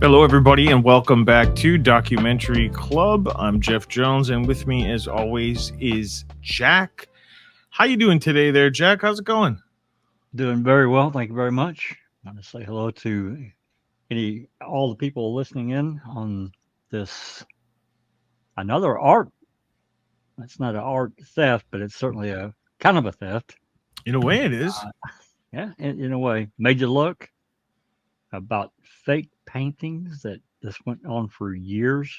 Hello, everybody, and welcome back to Documentary Club. I'm Jeff Jones, and with me, as always, is Jack. How you doing today, there, Jack? How's it going? Doing very well, thank you very much. I want to say hello to all the people listening in on this another art. It's not an art theft, but it's certainly a kind of a theft. In a way, it is. Yeah, in a way. Made you look about fake paintings that this went on for years.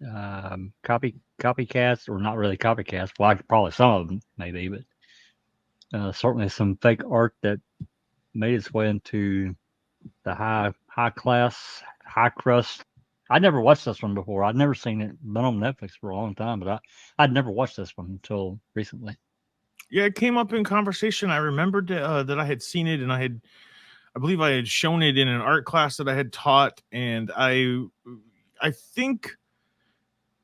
Copycats, or not really copycats. Well, probably some of them maybe, but certainly some fake art that made its way into the high class, high crust. I'd never watched this one before. I'd never seen it. Been on Netflix for a long time, but I'd never watched this one until recently. Yeah, it came up in conversation. I remembered that I had seen it, and I believe I had shown it in an art class that I had taught, and I think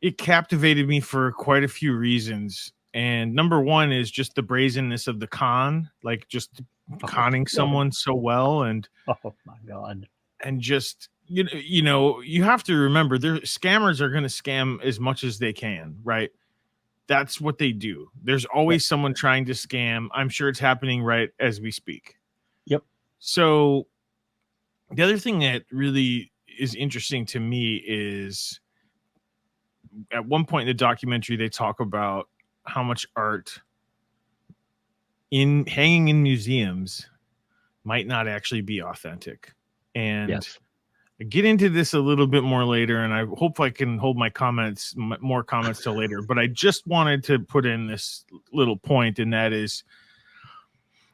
it captivated me for quite a few reasons. And number one is just the brazenness of the con, like just Oh, conning oh, someone so well, oh my God. and just you have to remember, there scammers are going to scam as much as they can, right? That's what they do. There's Yep. always someone trying to scam. I'm sure it's happening right as we speak. Yep. So the other thing that really is interesting to me is at one point in the documentary they talk about how much art in hanging in museums might not actually be authentic. And Yes. I get into this a little bit more later, and I hope I can hold my comments, more comments till later. But I just wanted to put in this little point, and that is,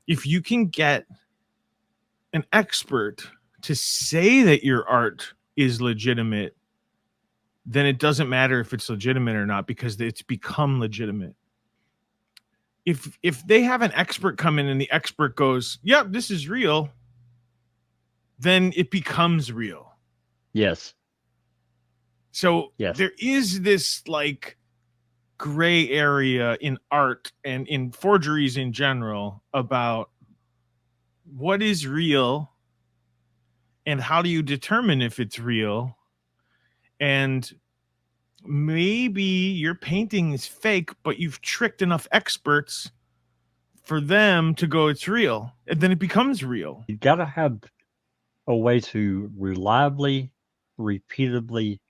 if you can get an expert to say that your art is legitimate, then it doesn't matter if it's legitimate or not, because it's become legitimate. If they have an expert come in and the expert goes, "Yep, this is real," then it becomes real. Yes. So Yes. there is this like gray area in art and in forgeries in general about what is real and how do you determine if it's real. And maybe your painting is fake, but you've tricked enough experts for them to go it's real, and then it becomes real. You got to have a way to reliably, repeatedly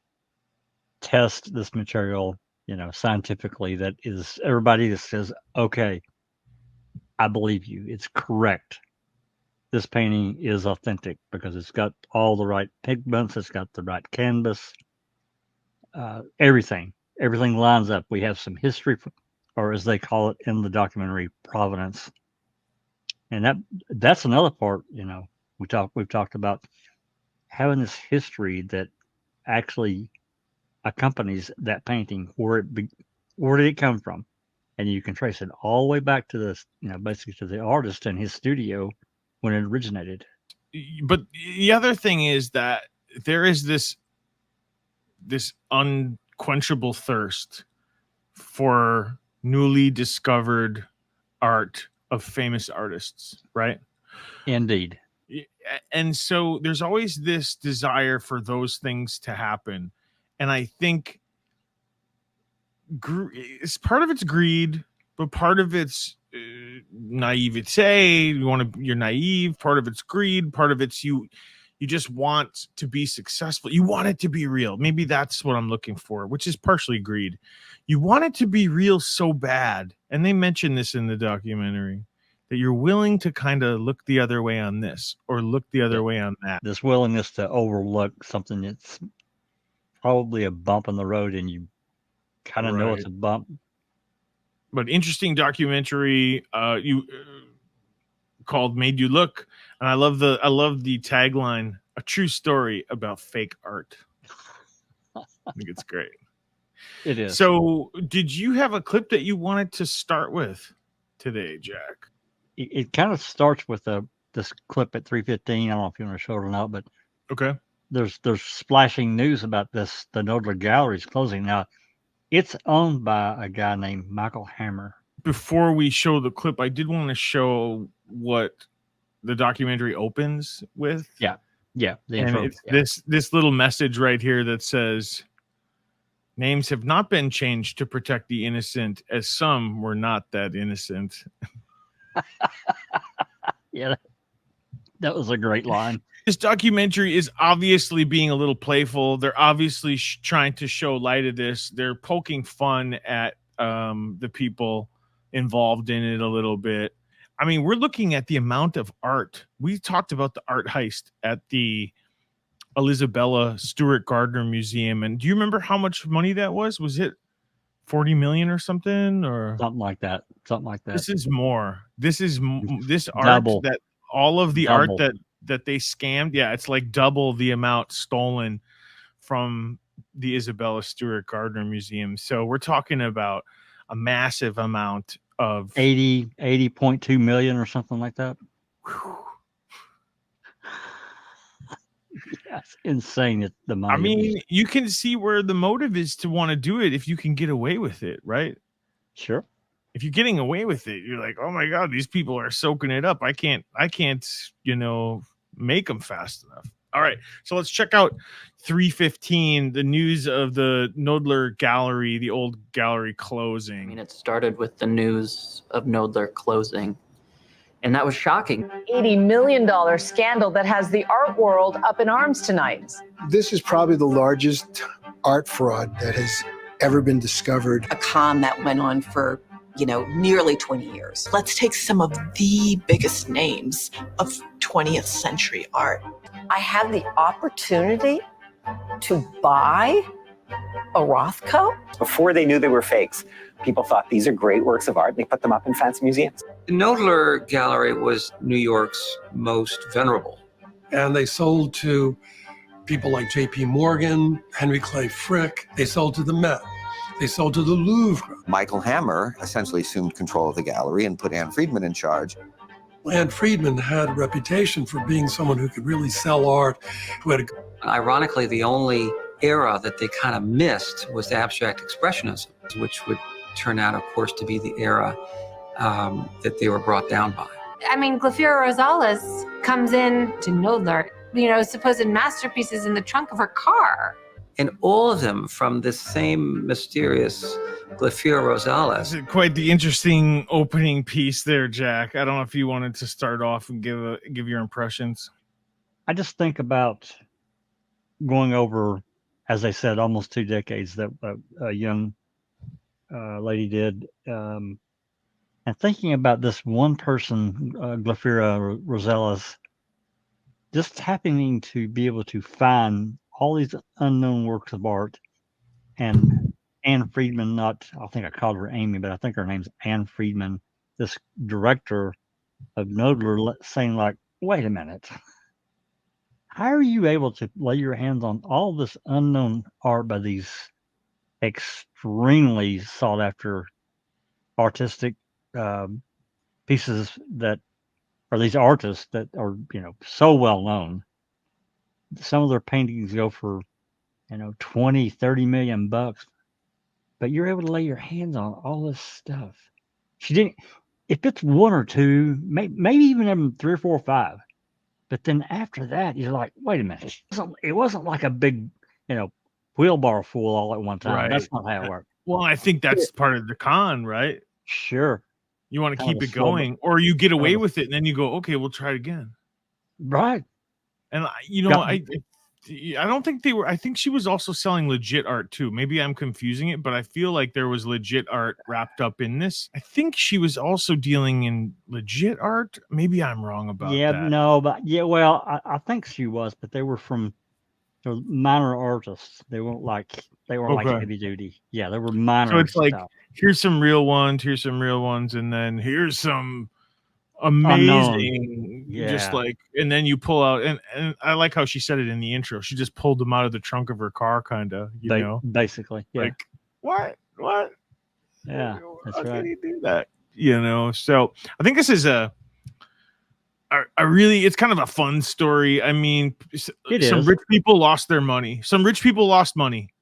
test this material, scientifically, that is everybody that says, okay, I believe you. It's correct. This painting is authentic because it's got all the right pigments, it's got the right canvas, everything lines up. We have some history, or as they call it in the documentary, provenance, and that's another part. We've talked about having this history that actually accompanies that painting. Where did it come from? And you can trace it all the way back to this, basically to the artist and his studio when it originated. But the other thing is that there is this unquenchable thirst for newly discovered art of famous artists, right? Indeed. And so there's always this desire for those things to happen. And I think it's part of it's greed, but part of it's naivete. You're naive. Part of it's greed. Part of it's you just want to be successful. You want it to be real. Maybe that's what I'm looking for, which is partially greed. You want it to be real so bad. And they mention this in the documentary, that you're willing to kind of look the other way on this or look the other Yep. way on that. This willingness to overlook something that's probably a bump in the road, and you kind of know Right. it's a bump. But interesting documentary you called Made You Look. And I love the tagline, a true story about fake art. I think it's great. It is. So, did you have a clip that you wanted to start with today, Jack? It kind of starts with this clip at 3:15. I don't know if you want to show it or not, but Okay. there's splashing news about this. The Nodler Gallery is closing now. It's owned by a guy named Michael Hammer. Before we show the clip, I did want to show what the documentary opens with. Yeah. Yeah, the And intro. it's Yeah. this little message right here that says, names have not been changed to protect the innocent, as some were not that innocent. Yeah, that was a great line. This documentary is obviously being a little playful. They're obviously trying to show light of this. They're poking fun at the people involved in it a little bit. I mean, we're looking at the amount of art. We talked about the art heist at the Isabella Stewart Gardner Museum. And do you remember how much money that was? Was it 40 million or something? Or Something like that. Something like that. this is more. This is this art Double. that all of the art Double. that they scammed. Yeah, it's like double the amount stolen from the Isabella Stewart Gardner Museum. So we're talking about a massive amount of 80.2 million or something like that. That's insane. The money. I mean, you can see where the motive is to want to do it if you can get away with it, right? Sure. If you're getting away with it, you're like, oh my God, these people are soaking it up. I can't, make them fast enough. All right. So let's check out 315, the news of the Knoedler Gallery, the old gallery closing. I mean, it started with the news of Knoedler closing, and that was shocking. $80 million scandal that has the art world up in arms tonight. This is probably the largest art fraud that has ever been discovered. A con that went on for, nearly 20 years. Let's take some of the biggest names of 20th century art. I had the opportunity to buy a Rothko. Before they knew they were fakes, people thought these are great works of art, and they put them up in fancy museums. The Knoedler Gallery was New York's most venerable. And they sold to people like J.P. Morgan, Henry Clay Frick. They sold to the Met. They sold to the Louvre. Michael Hammer essentially assumed control of the gallery and put Anne Friedman in charge. Anne Friedman had a reputation for being someone who could really sell art. Ironically, the only era that they kind of missed was abstract expressionism, which would turn out, of course, to be the era that they were brought down by. I mean, Glafira Rosales comes in to Knoedler, supposed masterpieces in the trunk of her car. And all of them from this same mysterious Glafira Rosales. Quite the interesting opening piece there, Jack. I don't know if you wanted to start off and give your impressions. I just think about going over, as I said, almost 2 decades that a young lady did, and thinking about this one person, Glafira Rosales, just happening to be able to find all these unknown works of art, and Anne Friedman, I think I called her Amy, but I think her name's Anne Friedman, this director of Knoedler, saying like, wait a minute, how are you able to lay your hands on all this unknown art by these extremely sought after artistic pieces that are these artists that are, so well known? Some of their paintings go for, 20, 30 million bucks, but you're able to lay your hands on all this stuff. She didn't, if it's 1 or 2, maybe even 3 or 4 or 5, but then after that, you're like, wait a minute. It wasn't like a big, wheelbarrow full all at one time. Right. That's not how it worked. Well, I think that's part of the con, right? Sure. You want to keep it going, or you get away with it, and then you go, okay, we'll try it again. Right. And I don't think they were. I think she was also selling legit art too. Maybe I'm confusing it, but I feel like there was legit art wrapped up in this. I think she was also dealing in legit art. Maybe I'm wrong about that. Well, I think she was, but they were from minor artists. They weren't like heavy duty. Yeah, they were minor. So it's stuff. Like, here's some real ones, and then here's some amazing, just like, and then you pull out, and I like how she said it in the intro. She just pulled them out of the trunk of her car, kind of, basically. Yeah. Like what? Yeah, that's right. How can you do that? So I think this is a really, it's kind of a fun story. I mean, some rich people lost their money. Some rich people lost money.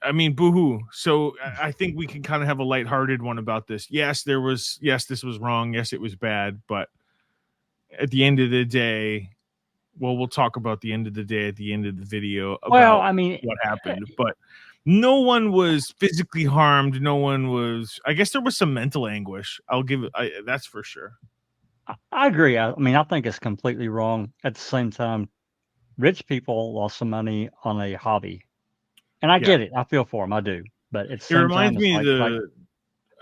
I mean, boo-hoo. So I think we can kind of have a lighthearted one about this. Yes, this was wrong. Yes, it was bad. But at the end of the day, well, we'll talk about the end of the day at the end of the video about Well, I mean, what happened, but no one was physically harmed. No one was. I guess there was some mental anguish. I'll give it. That's for sure. I agree. I mean, I think it's completely wrong. At the same time, rich people lost some money on a hobby, and I get it. I feel for them. I do. But at the It same reminds time, it's me boo-hoo.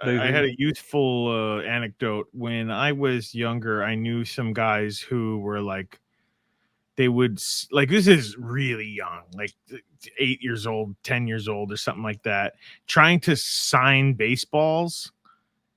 I had a youthful anecdote when I was younger. I knew some guys who were like, they would like, this is really young, like 8 years old, 10 years old, or something like that, trying to sign baseballs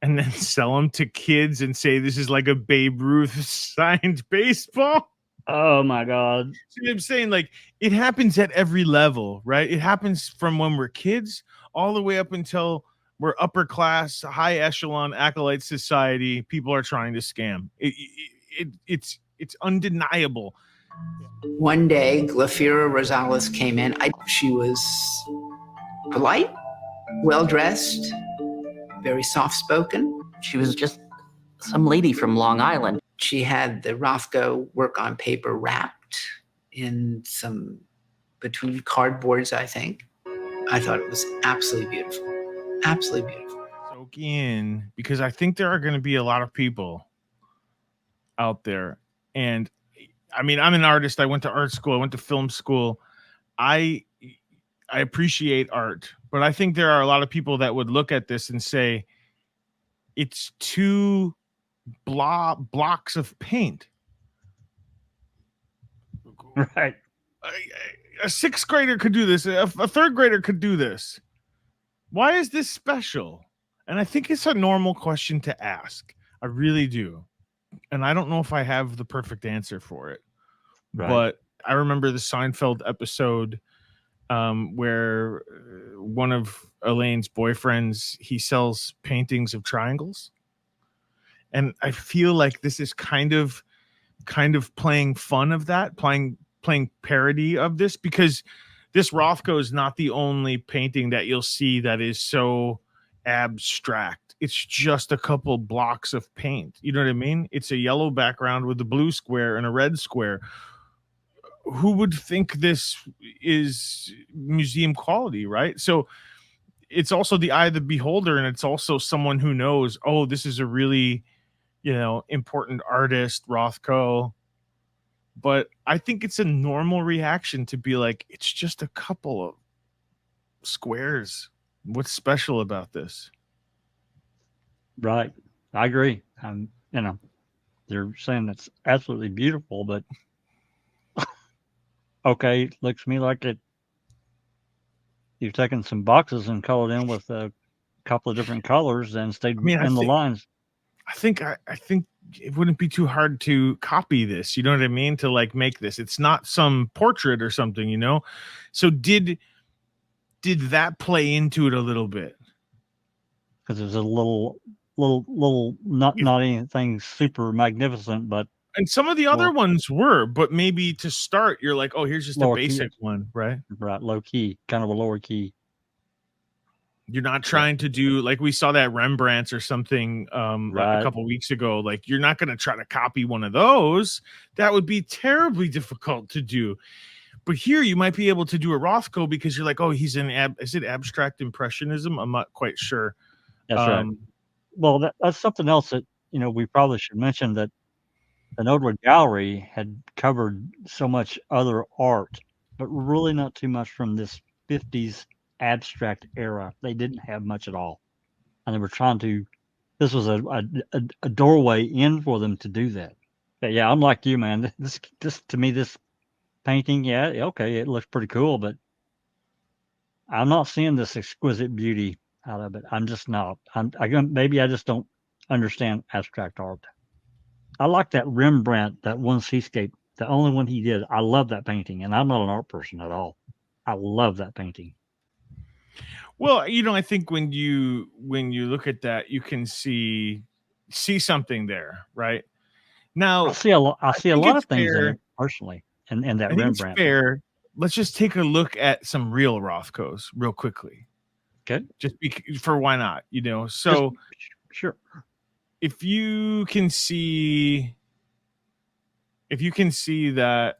and then sell them to kids and say this is like a Babe Ruth signed baseball. Oh my God. See, I'm saying, like, it happens at every level, right? It happens from when we're kids all the way up until we're upper class, high echelon acolyte society. People are trying to scam. It's undeniable. One day, Glafira Rosales came in. She was polite, well-dressed, very soft-spoken. She was just some lady from Long Island. She had the Rothko work on paper wrapped in between cardboards, I think. I thought it was absolutely beautiful. Absolutely beautiful. Soak in, because I think there are going to be a lot of people out there. And I mean, I'm an artist. I went to art school. I went to film school. I appreciate art, but I think there are a lot of people that would look at this and say it's two blocks of paint. Right. A sixth grader could do this. A third grader could do this. Why is this special? And I think it's a normal question to ask. I really do. And I don't know if I have the perfect answer for it. Right. But I remember the Seinfeld episode where one of Elaine's boyfriends, he sells paintings of triangles. And I feel like this is kind of playing fun of that, playing parody of this, because this Rothko is not the only painting that you'll see that is so abstract. It's just a couple blocks of paint. You know what I mean? It's a yellow background with a blue square and a red square. Who would think this is museum quality, right? So it's also the eye of the beholder, and it's also someone who knows, oh, this is a really, important artist, Rothko. But I think it's a normal reaction to be like, it's just a couple of squares. What's special about this? Right. I agree. They're saying it's absolutely beautiful, but okay, it looks to me like you've taken some boxes and colored in with a couple of different colors and stayed in the lines. I think it wouldn't be too hard to copy this. You know what I mean? To like make this. It's not some portrait or something, So did that play into it a little bit? Because it was a little not anything super magnificent, but and some of the other ones were, but maybe to start, you're like, oh, here's just a basic one, right? Right, low key, kind of a lower key. You're not trying to do like we saw that Rembrandts or something a couple weeks ago. Like, you're not going to try to copy one of those. That would be terribly difficult to do. But here you might be able to do a Rothko because you're like, oh, he's is it abstract impressionism? I'm not quite sure. That's right. Well, that's something else that we probably should mention, that the Nodewood Gallery had covered so much other art, but really not too much from this 50s abstract era. They didn't have much at all, and they were trying to. This was a doorway in for them to do that. But yeah, I'm like you, man. This to me, this painting, yeah, okay, it looks pretty cool, but I'm not seeing this exquisite beauty out of it. I'm just not. Maybe I just don't understand abstract art. I like that Rembrandt, that one seascape, the only one he did. I love that painting, and I'm not an art person at all. I love that painting. Well, I think when you look at that, you can see something there, right? Now, I see a lot of things in it personally, and that Rembrandt. It's fair. Let's just take a look at some real Rothkos real quickly. Okay. Just for why not? So sure. If you can see that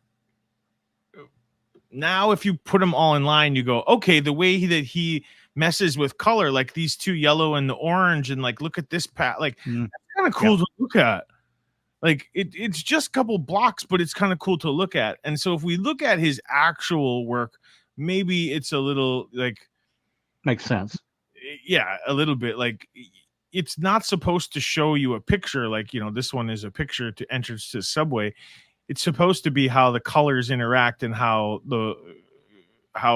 now if you put them all in line, you go, okay, the way that he messes with color, like these two yellow and the orange, and like look at this like that's kind of cool to look at. Like it's just a couple blocks, but it's kind of cool to look at. And so if we look at his actual work, maybe it's a little like makes sense. Yeah, a little bit. Like it's not supposed to show you a picture like, you know, this one is a picture to entrance to Subway. It's supposed to be how the colors interact and how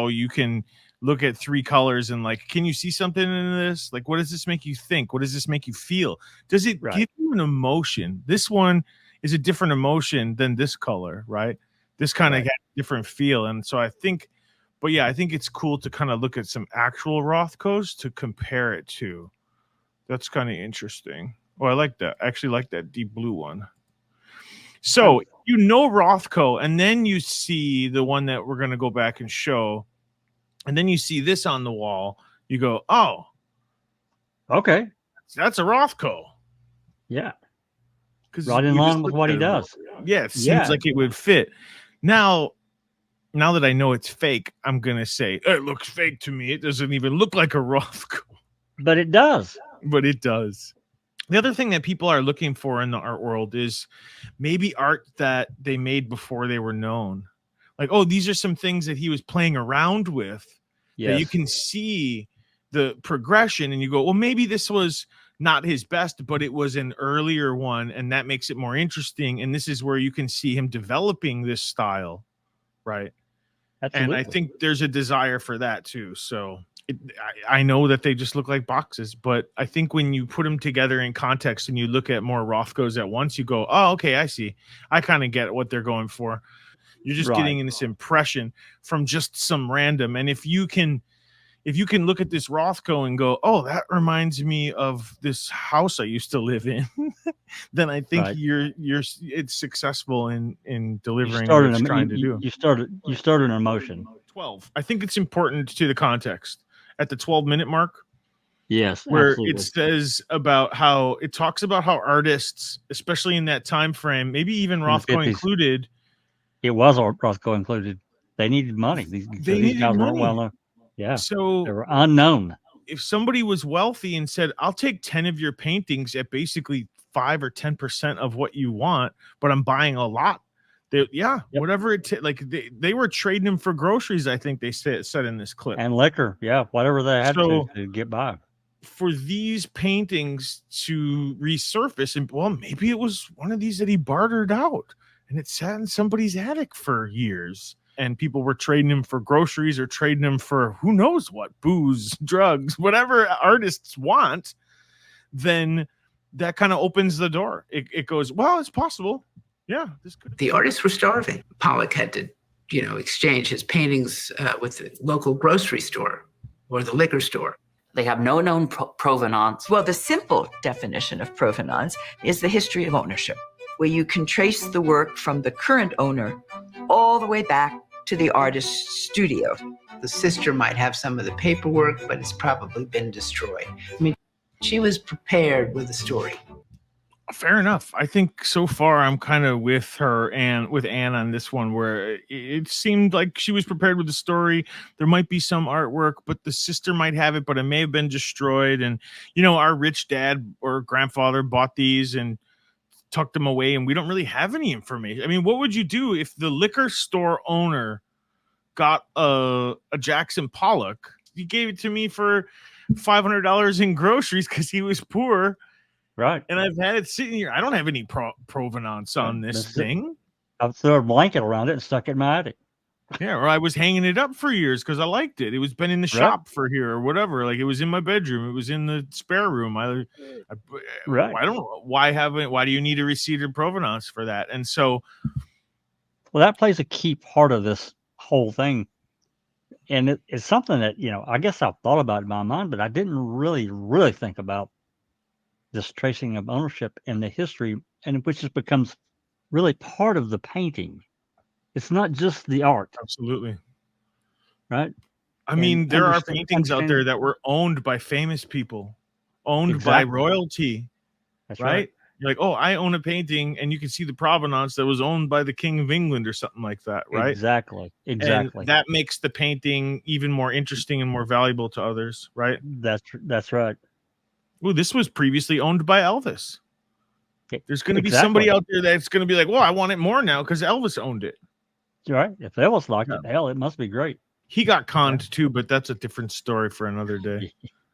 you can look at three colors and like, can you see something in this? Like, what does this make you think? What does this make you feel? Does it give you an emotion? This one is a different emotion than this color, right? This kind of got a different feel. And so I think it's cool to kind of look at some actual Rothkos to compare it to. That's kind of interesting. Oh, I like that. I actually like that deep blue one. So you know Rothko, and then you see the one that we're going to go back and show, and then you see this on the wall. You go, oh, okay, that's a Rothko. Yeah, right in line with what he does. Yeah, it seems like it would fit. Now that I know it's fake, I'm going to say it looks fake to me. It doesn't even look like a Rothko. But it does. But it does. The other thing that people are looking for in the art world is maybe art that they made before they were known. Like, oh, these are some things that he was playing around with that you can see the progression, and you go, well, maybe this was not his best, but it was an earlier one, and that makes it more interesting. And this is where you can see him developing this style, right? Absolutely. And I think there's a desire for that too. So I know that they just look like boxes, but I think when you put them together in context and you look at more Rothkos at once, you go, oh, okay, I see. I kind of get what they're going for. You're just getting this impression from just some random. And if you can look at this Rothko and go, oh, that reminds me of this house I used to live in, then I think it's successful in delivering what it's trying to do. You started an emotion. 12. I think it's important to the context at the 12-minute mark. Yes, where absolutely. it says about how it talks about how artists, especially in that time frame, maybe even Rothko included. It was Rothko included. They needed money. These guys weren't well known. Yeah. So they were unknown. If somebody was wealthy and said, I'll take 10 of your paintings at basically 5 or 10% of what you want, but I'm buying a lot. Whatever it like they were trading them for groceries. I think they said in this clip, and liquor, whatever they had to get by. For these paintings to resurface, and well, maybe it was one of these that he bartered out, and it sat in somebody's attic for years, and people were trading them for groceries or trading them for who knows what, booze, drugs, whatever artists want. Then that kind of opens the door. It goes, well, it's possible. Yeah, the artists were starving. Pollock had to, exchange his paintings with the local grocery store or the liquor store. They have no known provenance. Well, the simple definition of provenance is the history of ownership, where you can trace the work from the current owner all the way back to the artist's studio. The sister might have some of the paperwork, but it's probably been destroyed. I mean, she was prepared with a story. Fair enough. I think so far I'm kind of with her and with Anne on this one, where it seemed like she was prepared with the story. There might be some artwork, but the sister might have it, but it may have been destroyed. And, our rich dad or grandfather bought these and tucked them away, and we don't really have any information. I mean, what would you do if the liquor store owner got a Jackson Pollock? He gave it to me for $500 in groceries because he was poor. Right. And I've had it sitting here. I don't have any provenance on this thing. I threw a blanket around it and stuck it in my attic. Yeah, or I was hanging it up for years because I liked it. It was been in the shop for here or whatever. Like it was in my bedroom. It was in the spare room. I don't know. Why do you need a receipt of provenance for that? And so, well, that plays a key part of this whole thing. And it's something that, I guess I've thought about in my mind, but I didn't really think about this tracing of ownership and the history, and which just becomes really part of the painting. It's not just the art. Absolutely. Right. I mean, there are paintings out there that were owned by famous people, owned by royalty. That's right. You're like, oh, I own a painting, and you can see the provenance that was owned by the King of England or something like that, right? Exactly. And that makes the painting even more interesting and more valuable to others, right? That's right. Ooh, this was previously owned by Elvis. There's going to be Exactly. somebody out there that's going to be like, well, I want it more now because Elvis owned it. Right. If Elvis liked it, hell, it must be great. He got conned too, but that's a different story for another day.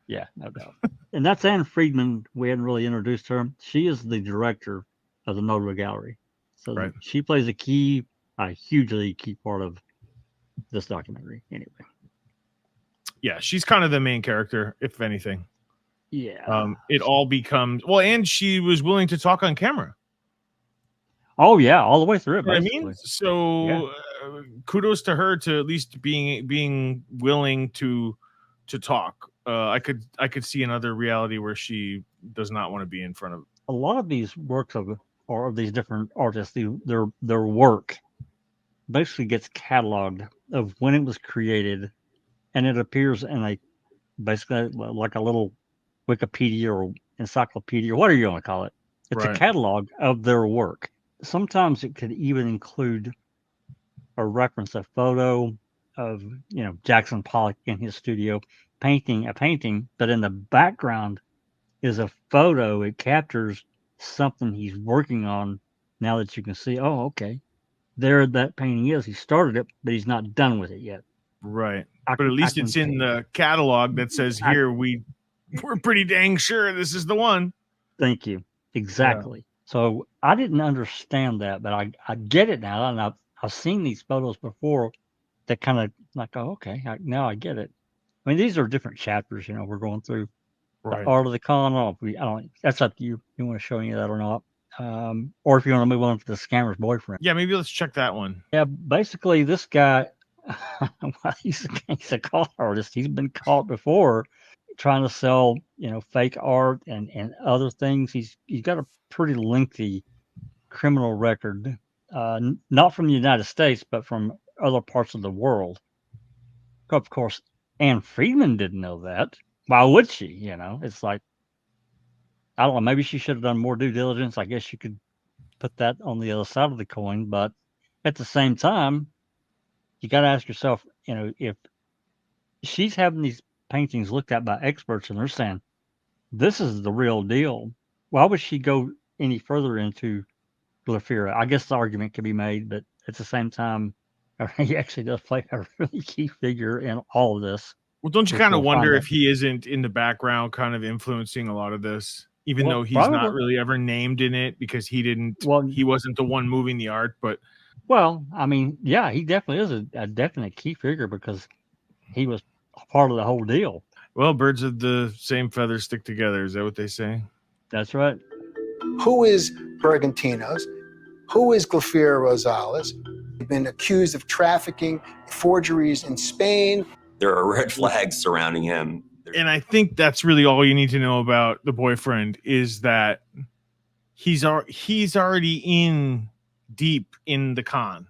Yeah, no doubt. And that's Anne Friedman. We hadn't really introduced her. She is the director of the Nodler Gallery. So she plays a hugely key part of this documentary anyway. Yeah, she's kind of the main character, if anything. Yeah. It all becomes, well, and she was willing to talk on camera. Oh, yeah, all the way through it, You know basically. what I mean? So kudos to her to at least being willing to talk. I could see another reality where she does not want to be in front of. A lot of these works of these different artists, their work basically gets cataloged of when it was created, and it appears in basically like a little Wikipedia or encyclopedia, whatever you want to call it. It's a catalog of their work. Sometimes it could even include or reference a photo of Jackson Pollock in his studio painting a painting, but in the background is a photo. It captures something he's working on. Now that you can see, oh, okay, there that painting is. He started it, but he's not done with it yet. Right, but at least it's in the catalog that says here we're pretty dang sure this is the one. Thank you. Exactly. Yeah. So I didn't understand that, but I get it now, and I've seen these photos before that kind of like, oh, okay, now I get it. I mean, these are different chapters, we're going through. Right. The art of the con. I don't. That's up to you. You want to show me that or not? Or if you want to move on to the scammer's boyfriend. Yeah, maybe let's check that one. Yeah, basically this guy, he's a con artist. He's been caught before trying to sell, fake art and other things. He's got a pretty lengthy criminal record, not from the United States, but from other parts of the world. Of course, Anne Friedman didn't know that. Why would she? It's like, I don't know, maybe she should have done more due diligence. I guess you could put that on the other side of the coin. But at the same time, you got to ask yourself, if she's having these paintings looked at by experts and they're saying, this is the real deal, why would she go any further into Glafira? I guess the argument can be made, but at the same time, he actually does play a really key figure in all of this. Well, don't you kind of wonder if he isn't in the background kind of influencing a lot of this, even though he's not really ever named in it because he wasn't the one moving the art, but. Well, I mean, yeah, he definitely is a definite key figure because he was part of the whole deal. Well, birds of the same feather stick together. Is that what they say? That's right. Who is Bergantinos? Who is Glafira Rosales? He's been accused of trafficking, forgeries in Spain. There are red flags surrounding him. And I think that's really all you need to know about the boyfriend is that he's already in deep in the con.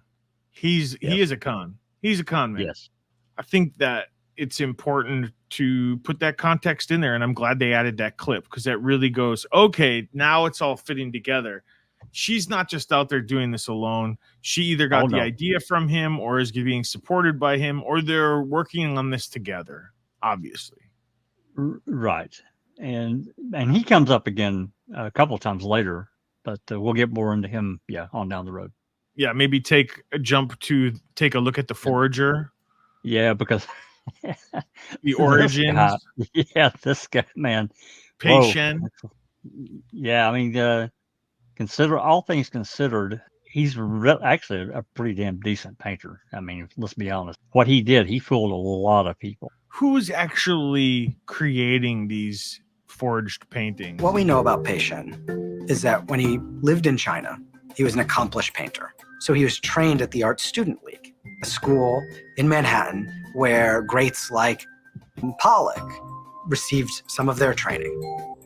He is a con. He's a con man. Yes. I think that it's important to put that context in there, and I'm glad they added that clip because that really goes, okay, now it's all fitting together. She's not just out there doing this alone. She either got the idea from him or is being supported by him, or they're working on this together, obviously. Right. And he comes up again a couple of times later, but we'll get more into him, on down the road. Yeah, maybe take a look at the forager. Yeah, because the origins. This guy, man. Patient. Yeah, I mean, consider all things considered, he's actually a pretty damn decent painter. I mean, let's be honest. What he did, he fooled a lot of people. Who's actually creating these forged paintings? What we know about Pei Shen is that when he lived in China, he was an accomplished painter. So he was trained at the Art Student League, a school in Manhattan where greats like Pollock received some of their training.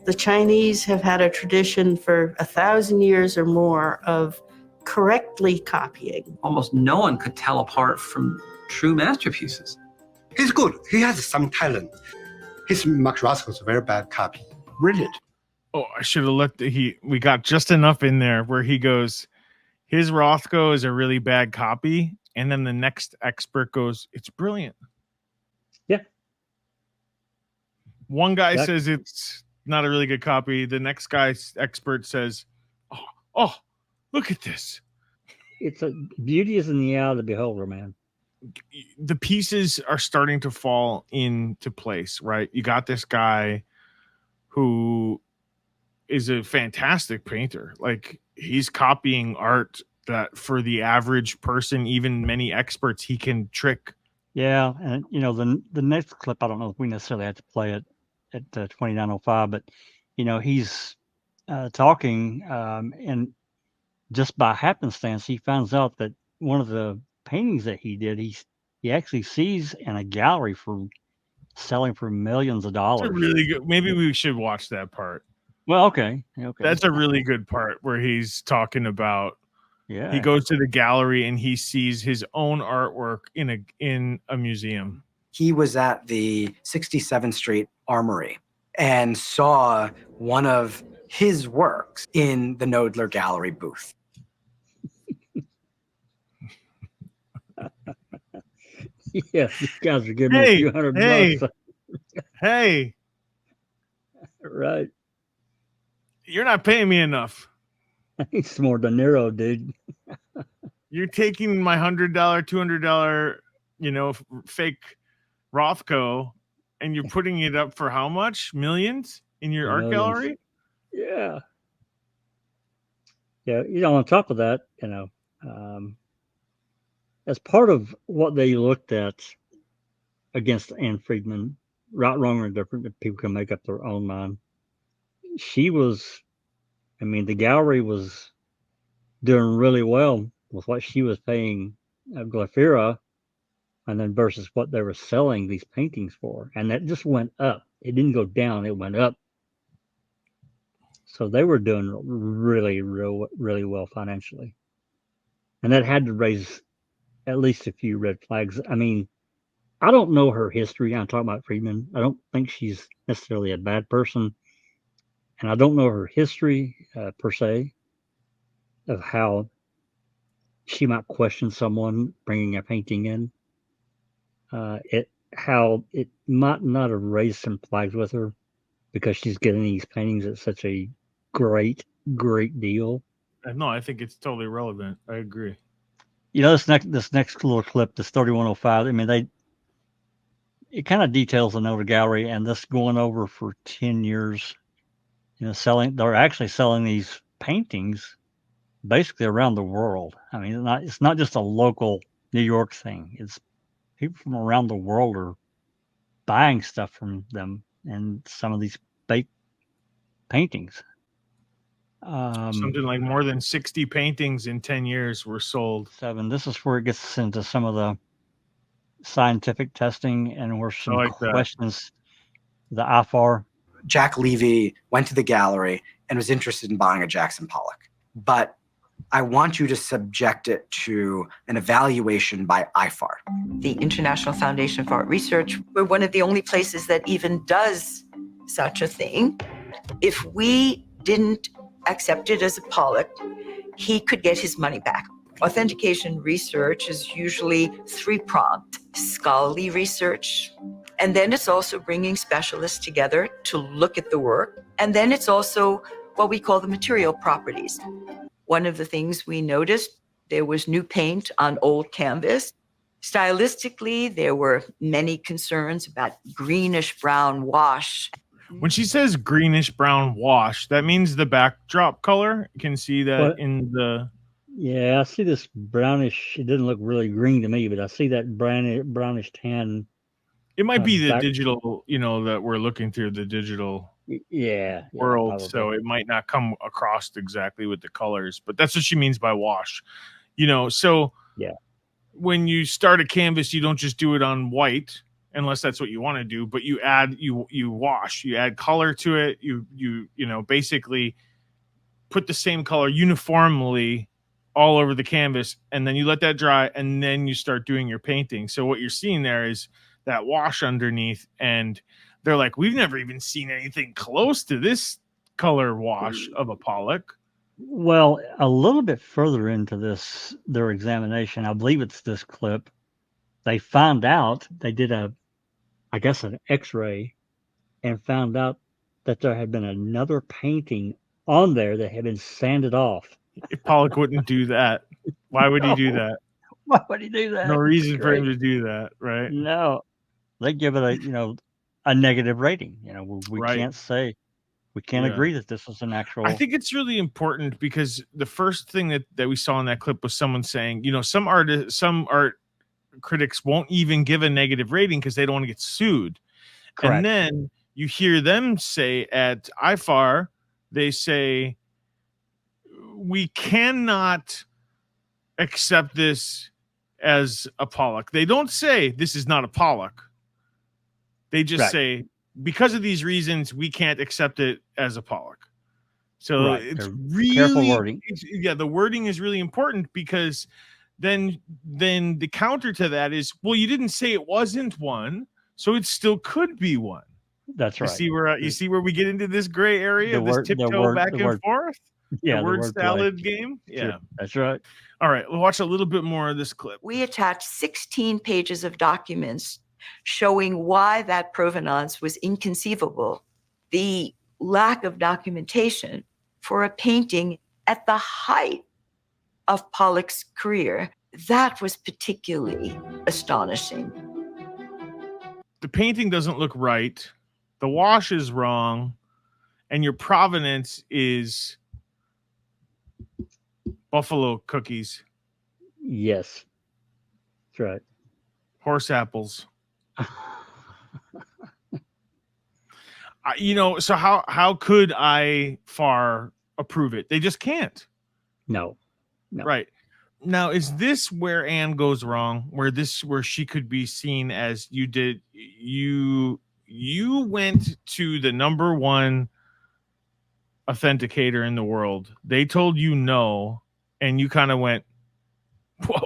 The Chinese have had a tradition for 1,000 years or more of correctly copying. Almost no one could tell apart from true masterpieces. He's good. He has some talent. His Max Roscoe's a very bad copy. Brilliant. Oh, I should have let we got just enough in there where he goes, his Rothko is a really bad copy. And then the next expert goes, it's brilliant. Yeah. One guy says it's not a really good copy. The next guy's expert says, oh, look at this. It's beauty is in the eye of the beholder, man. The pieces are starting to fall into place, right? You got this guy who is a fantastic painter. Like, he's copying art that for the average person, even many experts, he can trick. Yeah, and the next clip, I don't know if we necessarily have to play it at 29:05, but he's talking, and just by happenstance, he finds out that one of the paintings that he did, he actually sees in a gallery for selling for millions of dollars. That's a really good. Maybe we should watch that part. Well, okay. That's a really good part where he's talking about. Yeah. He goes to the gallery and he sees his own artwork in a museum. He was at the 67th Street Armory and saw one of his works in the Knoedler Gallery booth. Yeah, these guys are giving me a few $100 bucks. Hey. Right. You're not paying me enough. It's more De Niro, dude. You're taking my $100, $200, fake Rothko, and you're putting it up for how much? Millions in your art gallery? Yeah. Yeah. On top of that, as part of what they looked at against Anne Friedman, right, wrong, or indifferent, that people can make up their own mind. The gallery was doing really well with what she was paying Glafira, and then versus what they were selling these paintings for. And that just went up. It didn't go down, it went up. So they were doing really, really well financially. And that had to raise at least a few red flags. I mean, I don't know her history. I'm talking about Friedman. I don't think she's necessarily a bad person. And I don't know her history per se of how she might question someone bringing a painting in. How it might not have raised some flags with her because she's getting these paintings at such a great deal. No, I think it's totally relevant. I agree. This next little clip, this 3105. I mean, it kind of details the Knoedler Gallery and this going over for 10 years. They're actually selling these paintings basically around the world. I mean, it's not just a local New York thing. It's people from around the world are buying stuff from them and some of these fake paintings. Something like more than 60 paintings in 10 years were sold. 7. This is where it gets into some of the scientific testing and where some questions, the IFAR. Jack Levy went to the gallery and was interested in buying a Jackson Pollock. But I want you to subject it to an evaluation by IFAR. The International Foundation for Art Research, we're one of the only places that even does such a thing. If we didn't accept it as a Pollock, he could get his money back. Authentication research is usually 3-pronged. Scholarly research, and then it's also bringing specialists together to look at the work. And then it's also what we call the material properties. One of the things we noticed, there was new paint on old canvas. Stylistically, there were many concerns about greenish brown wash. When she says greenish brown wash, that means the backdrop color. You can see that in the... Yeah, I see this brownish. It doesn't look really green to me, but I see that brownish tan. It might be the digital, that we're looking through the digital world. So it might not come across exactly with the colors, but that's what she means by wash. So when you start a canvas, you don't just do it on white unless that's what you want to do, but you wash, you add color to it. You basically put the same color uniformly all over the canvas, and then you let that dry, and then you start doing your painting. So what you're seeing there is that wash underneath, and they're like, we've never even seen anything close to this color wash of a Pollock. Well, a little bit further into their examination, I believe it's this clip, they found out, they did an X-ray, and found out that there had been another painting on there that had been sanded off. Pollock wouldn't do that. Why would he do that? Why would he do that? No reason It's for him great. to do that, right? No, they give it a negative rating. We Right. can't say, we can't Yeah. agree that this is an actual. I think it's really important because the first thing that we saw in that clip was someone saying, some art critics won't even give a negative rating because they don't want to get sued. Correct. And then you hear them say at IFAR, they say, we cannot accept this as a Pollock. They don't say this is not a Pollock. They just Right. say, because of these reasons, we can't accept it as a Pollock. So Right. it's They're really careful wording. the wording is really important because then the counter to that is, well, you didn't say it wasn't one, so it still could be one. That's right. You see where we get into this gray area, The this word- the tiptoe word- back the and word- forth? Yeah, the the word word play. salad game? Yeah. Sure. That's right. All right, we'll watch a little bit more of this clip. We attached 16 pages of documents showing why that provenance was inconceivable. The lack of documentation for a painting at the height of Pollock's career, that was particularly astonishing. The painting doesn't look right. The wash is wrong. And your provenance is buffalo cookies, Yes. That's right. horse apples. So how could IFAR approve it? They just can't. No. Right. Now, is this where Anne goes wrong? Where she could be seen as you went to the number one authenticator in the world. They told you no, and you kind of went,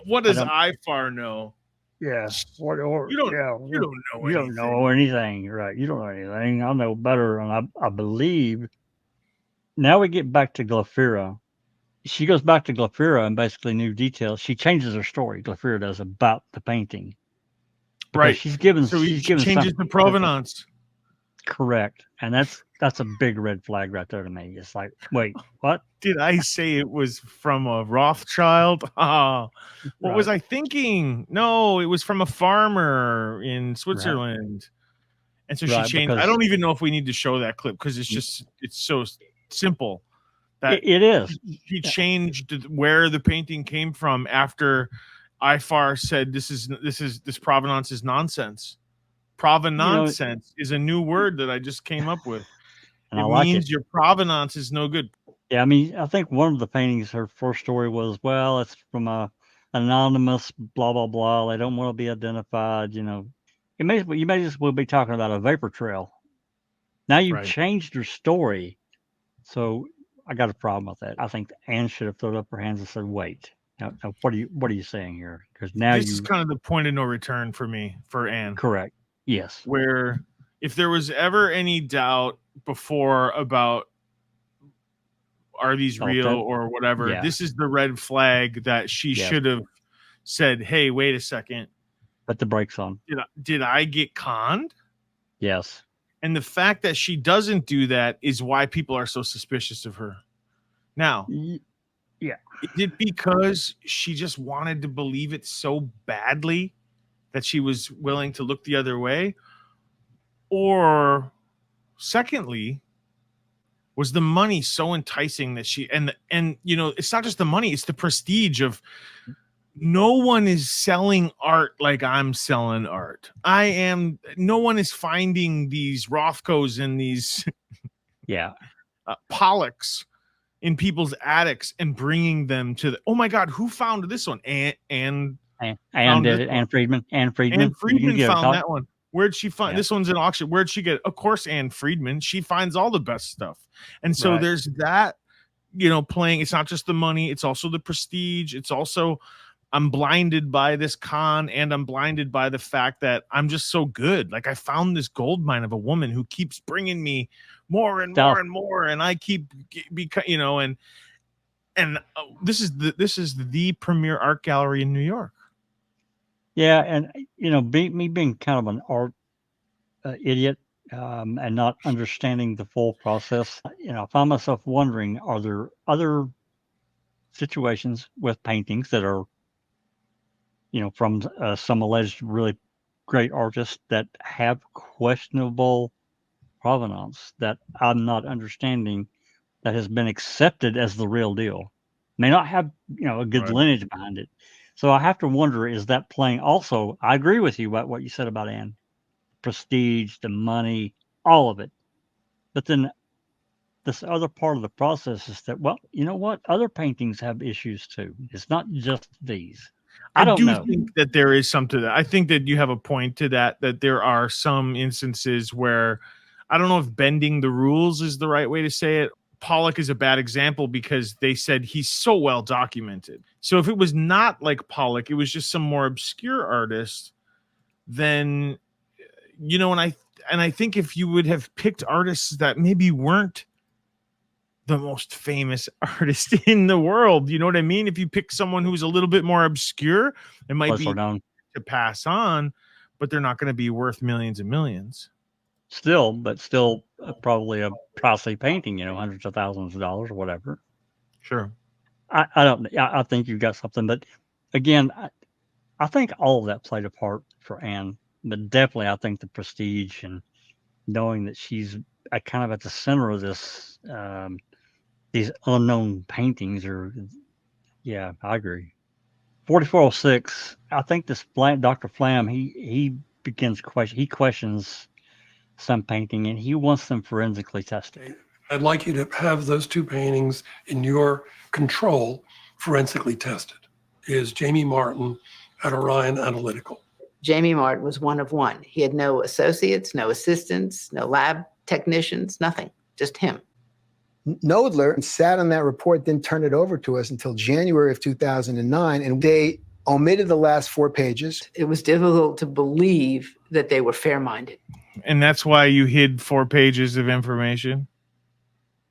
what does IFAR know? Yeah. You don't know You anything. don't know anything, right? You don't know anything. I know better, and I believe. Now we get back to Glafira. She goes back to Glafira and basically new details. She changes her story. Glafira does about the painting. Because Right. She's given. So she's she given changes the provenance. Correct, and that's a big red flag right there to me. It's like, wait, what? Did I say it was from a Rothschild? What was I thinking? No, it was from a farmer in Switzerland. And so she Right, changed. I because- don't even know if we need to show that clip because it's so simple. That It is. She changed where the painting came from after IFAR said this provenance is nonsense. Provenance is a new word that I just came up with. And It I like means it. your provenance is no good. Yeah, I mean, I think one of the paintings, her first story was, well, it's from a anonymous, blah blah blah. They don't want to be identified. You may just well be talking about a vapor trail. Now you've Right. changed your story, so I got a problem with that. I think Anne should have thrown up her hands and said, "Wait, now what are you saying here?" Because now This is kind of the point of no return for me, for Anne. correct. Yes. Where if there was ever any doubt before about are these real or whatever, yeah. this is the red flag that she Yes. should have said, hey, wait a second. Put the brakes on. Did I get conned? Yes. And the fact that she doesn't do that is why people are so suspicious of her. Now, yeah. Is it because she just wanted to believe it so badly that she was willing to look the other way? Or secondly, was the money so enticing that she and it's not just the money, it's the prestige of no one is selling art like I'm selling art. No one is finding these Rothkos and these Pollocks in people's attics and bringing them to oh my God, who found this one? Anne did it. Anne Friedman. Anne Friedman found that one. Where'd she find this one's an auction? Where'd she get it? Of course, Anne Friedman. She finds all the best stuff. And so there's that, playing. It's not just the money, it's also the prestige. It's also I'm blinded by this con, and I'm blinded by the fact that I'm just so good. Like, I found this gold mine of a woman who keeps bringing me more and more and more, and I keep this is the premier art gallery in New York. Yeah, and me being kind of an art idiot and not understanding the full process, I find myself wondering: are there other situations with paintings that are, from some alleged really great artists that have questionable provenance that I'm not understanding, that has been accepted as the real deal? May not have, a good Right. lineage behind it. So I have to wonder, is that playing also? I agree with you about what you said about Anne. Prestige, the money, all of it. But then this other part of the process is that, well, you know what? Other paintings have issues too. It's not just these. I don't know. Think that there is some to that. I think that you have a point to that there are some instances where, I don't know if bending the rules is the right way to say it. Pollock is a bad example because they said he's so well documented. So if it was not like Pollock, it was just some more obscure artist, then, and I think if you would have picked artists that maybe weren't the most famous artist in the world, you know what I mean? If you pick someone who's a little bit more obscure, it might be to pass on, but they're not going to be worth millions and millions. Still probably a costly painting, hundreds of thousands of dollars or whatever. Sure. I think you've got something, but again, I think all of that played a part for Anne, but definitely I think the prestige and knowing that she's kind of at the center of this, these unknown paintings I agree. 4406, I think this Dr. Flam, he questions some painting, and he wants them forensically tested. I'd like you to have those two paintings in your control forensically tested. Is Jamie Martin at Orion Analytical? Jamie Martin was one of one. He had no associates, no assistants, no lab technicians, nothing, just him. Knoedler sat on that report, didn't turn it over to us until January of 2009, and they omitted the last 4 pages. It was difficult to believe that they were fair-minded. And that's why you hid 4 pages of information?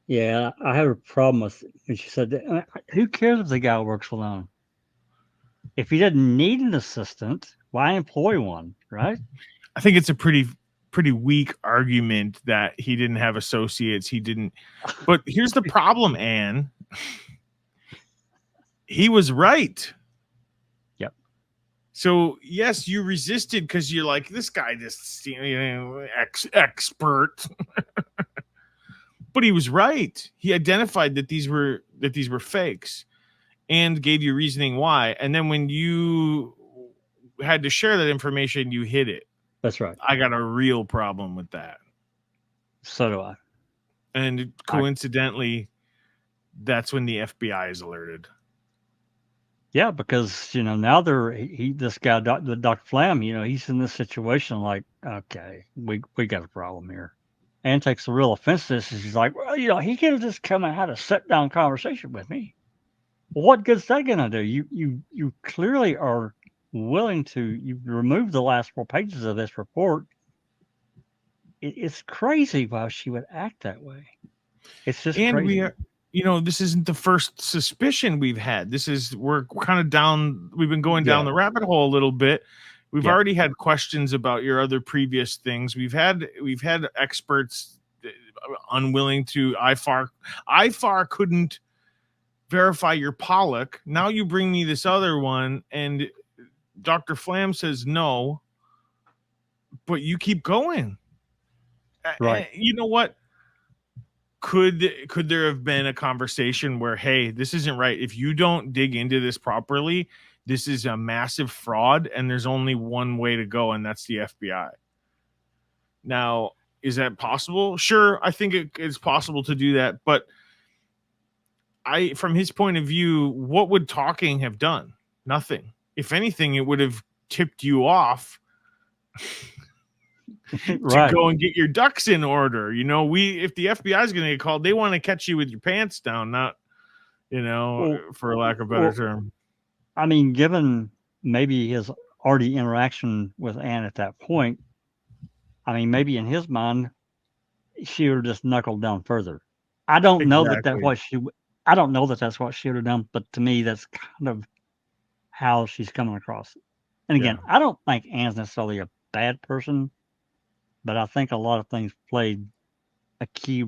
Yeah, I have a problem with it. And she said, who cares if the guy works alone? If he doesn't need an assistant, why employ one, right? I think it's a pretty weak argument that he didn't have associates. He didn't. But here's the problem, Anne. He was right. Yep. So yes, you resisted because you're like, this guy just expert. But he was right. He identified that these were fakes and gave you reasoning why. And then when you had to share that information, you hid it. That's right. I got a real problem with that. So do I. And coincidentally, that's when the FBI is alerted. Yeah, because now this guy, Dr. Flam, he's in this situation like, okay, we got a problem here. Anne takes a real offense to this. She's like, well, he could have just come and had a sit-down conversation with me. Well, what good's that gonna do? You clearly are willing to. You remove the last 4 pages of this report. It's crazy why she would act that way. It's just and crazy. We are, this isn't the first suspicion we've had. We're kind of down. We've been going down the rabbit hole a little bit. We've already had questions about your other previous things. We've had experts unwilling to. IFAR couldn't verify your Pollock. Now you bring me this other one, and Dr. Flam says no, but you keep going. Right. You know what? Could there have been a conversation where, hey, this isn't right. If you don't dig into this properly, this is a massive fraud, and there's only one way to go, and that's the FBI. Now, is that possible? Sure, I think it's possible to do that, but from his point of view, what would talking have done? Nothing. If anything, it would have tipped you off to go and get your ducks in order. If the FBI is going to get called, they want to catch you with your pants down, not, for lack of a better term. I mean, given maybe his already interaction with Anne at that point, I mean, maybe in his mind, she would have just knuckled down further. I don't know that that's Exactly. what I don't know that that's what she would have done, but to me, that's kind of how she's coming across. And again, I don't think Anne's necessarily a bad person, but I think a lot of things played a key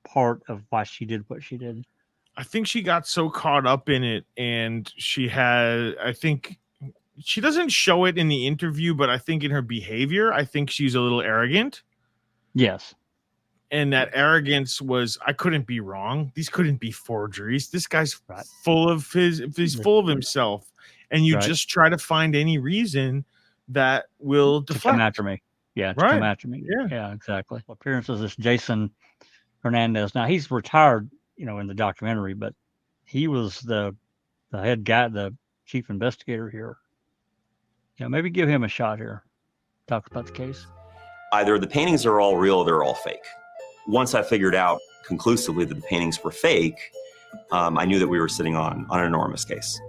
part of why she did what she did. I think she got so caught up in it, and I think she doesn't show it in the interview, but I think in her behavior, I think she's a little arrogant. Yes. And that arrogance was, I couldn't be wrong. These couldn't be forgeries. This guy's full of he's full of himself. And you just try to find any reason that will deflect. To come after me. Yeah, to come after me. Yeah, exactly. Appearance is this Jason Hernandez. Now he's retired, in the documentary, but he was the head guy, the chief investigator here. Maybe give him a shot here. Talk about the case. Either the paintings are all real or they're all fake. Once I figured out conclusively that the paintings were fake, I knew that we were sitting on an enormous case.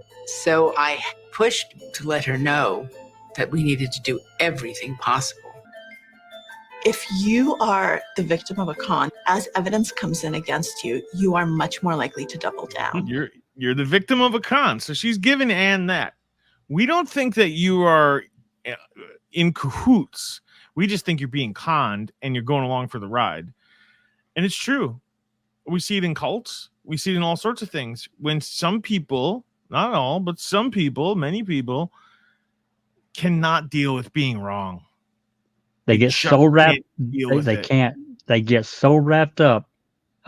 So I pushed to let her know that we needed to do everything possible. If you are the victim of a con, as evidence comes in against you, you are much more likely to double down. You're the victim of a con. So she's giving Anne that. We don't think that you are in cahoots. We just think you're being conned and you're going along for the ride. And it's true. We see it in cults. We see it in all sorts of things. When some people, not all, but some people, many people, cannot deal with being wrong. They get so wrapped. They get so wrapped up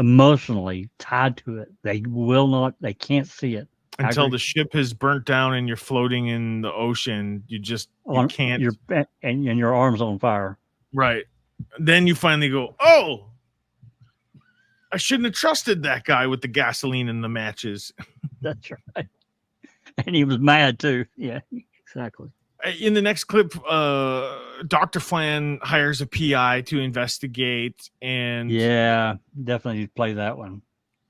emotionally tied to it. They will not. They can't see it until the ship has burnt down and you're floating in the ocean. You can't. And your arms on fire. Right. Then you finally go, oh, I shouldn't have trusted that guy with the gasoline and the matches. That's right. And he was mad too. Yeah, exactly. In the next clip, Dr. Flan hires a PI to investigate, and definitely play that one.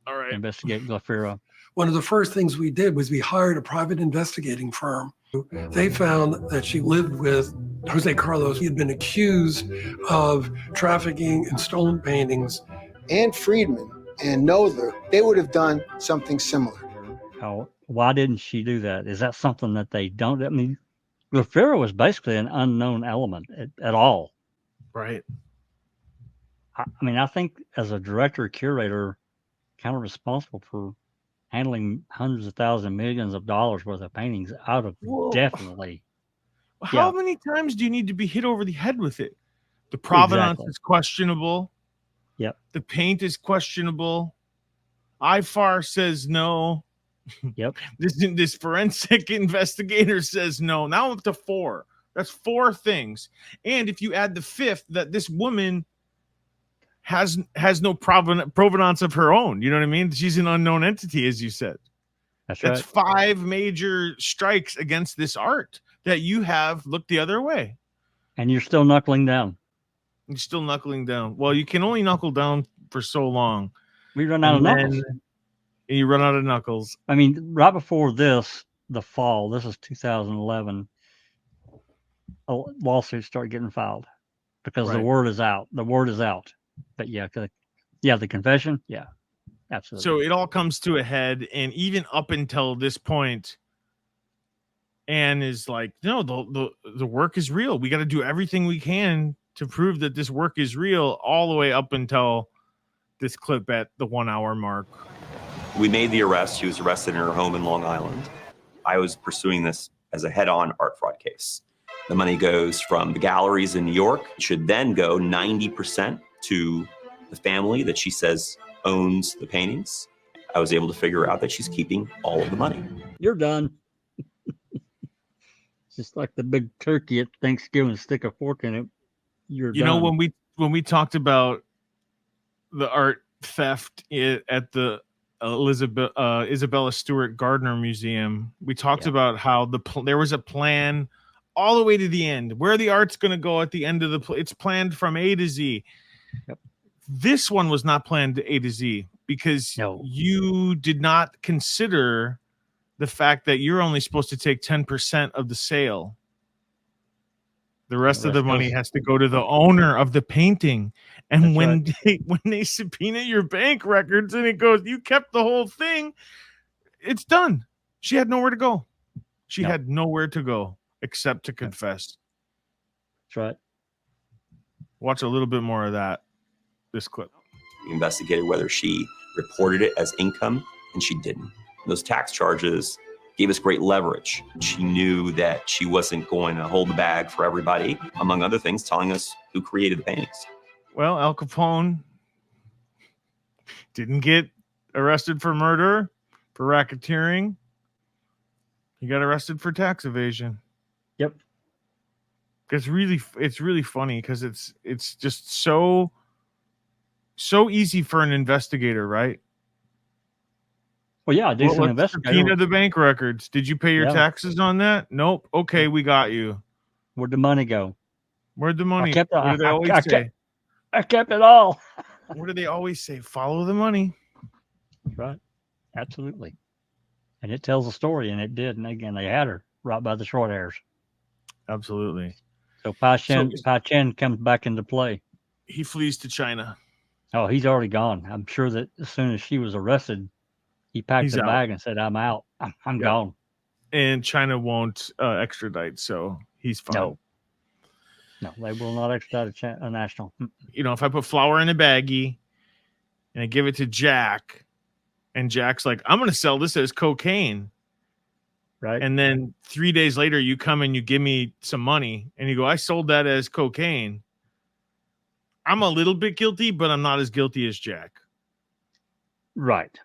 All right, investigate Glafira. One of the first things we did was we hired a private investigating firm. They found that she lived with Jose Carlos. He had been accused of trafficking in stolen paintings. Anne Friedman and Knodler, they would have done something similar. Why didn't she do that? Is that something that they don't? I mean, Glafira was basically an unknown element at all. Right. I mean, I think as a director, curator, kind of responsible for handling hundreds of thousands, millions of dollars worth of paintings out of definitely. How many times do you need to be hit over the head with it? The provenance is questionable. Yep. The paint is questionable. IFAR says no. Yep. This forensic investigator says no. Now up to 4. That's 4 things. And if you add the 5th, that this woman has no provenance of her own. You know what I mean? She's an unknown entity, as you said. That's right. 5 major strikes against this art that you have looked the other way. And you're still knuckling down. You're still knuckling down. Well, you can only knuckle down for so long. We run out of knuckles. And you run out of knuckles. I mean, right before this, the fall, this is 2011, lawsuits start getting filed because the word is out. The word is out. But the confession, absolutely. So it all comes to a head, and even up until this point, Anne is like, no, the work is real. We got to do everything we can to prove that this work is real, all the way up until this clip at the 1 hour mark. We made the arrest. She was arrested in her home in Long Island. I was pursuing this as a head-on art fraud case. The money goes from the galleries in New York. It should then go 90% to the family that she says owns the paintings. I was able to figure out that she's keeping all of the money. You're done. It's just like the big turkey at Thanksgiving, stick a fork in it. You're done. Know, when we talked about the art theft at the Isabella Stewart Gardner Museum, we talked about how there was a plan all the way to the end, where the art's going to go at the end of it's planned from A to Z. Yep. This one was not planned A to Z because you did not consider the fact that you're only supposed to take 10% of the sale. The rest of the money has to go to the owner of the painting. And when they subpoena your bank records and it goes, you kept the whole thing, it's done. She had nowhere to go. She had nowhere to go except to confess. That's right. Watch a little bit more of that. This clip. We investigated whether she reported it as income, and she didn't. Those tax charges gave us great leverage. She knew that she wasn't going to hold the bag for everybody, among other things, telling us who created the paintings. Well, Al Capone didn't get arrested for murder, for racketeering. He got arrested for tax evasion. Yep. It's really funny because it's just so easy for an investigator, right? Well, yeah, a decent investigator. Subpoena the bank records. Did you pay your taxes on that? Nope. Okay, we got you. Where'd the money go? Where'd the money? What do they always say? I kept it all. What do they always say? Follow the money. Right. Absolutely. And it tells a story, and it did. And again, they had her right by the short hairs. Absolutely. So Pai Chen comes back into play. He flees to China. Oh, he's already gone. I'm sure that as soon as she was arrested, he packed He's the out. bag and said, I'm out. I'm gone. And China won't extradite, so he's fine. No, they will not extradite a national. You know, if I put flour in a baggie and I give it to Jack, and Jack's like, I'm going to sell this as cocaine. Right. And then 3 days later, you come and you give me some money and you go, I sold that as cocaine. I'm a little bit guilty, but I'm not as guilty as Jack. Right.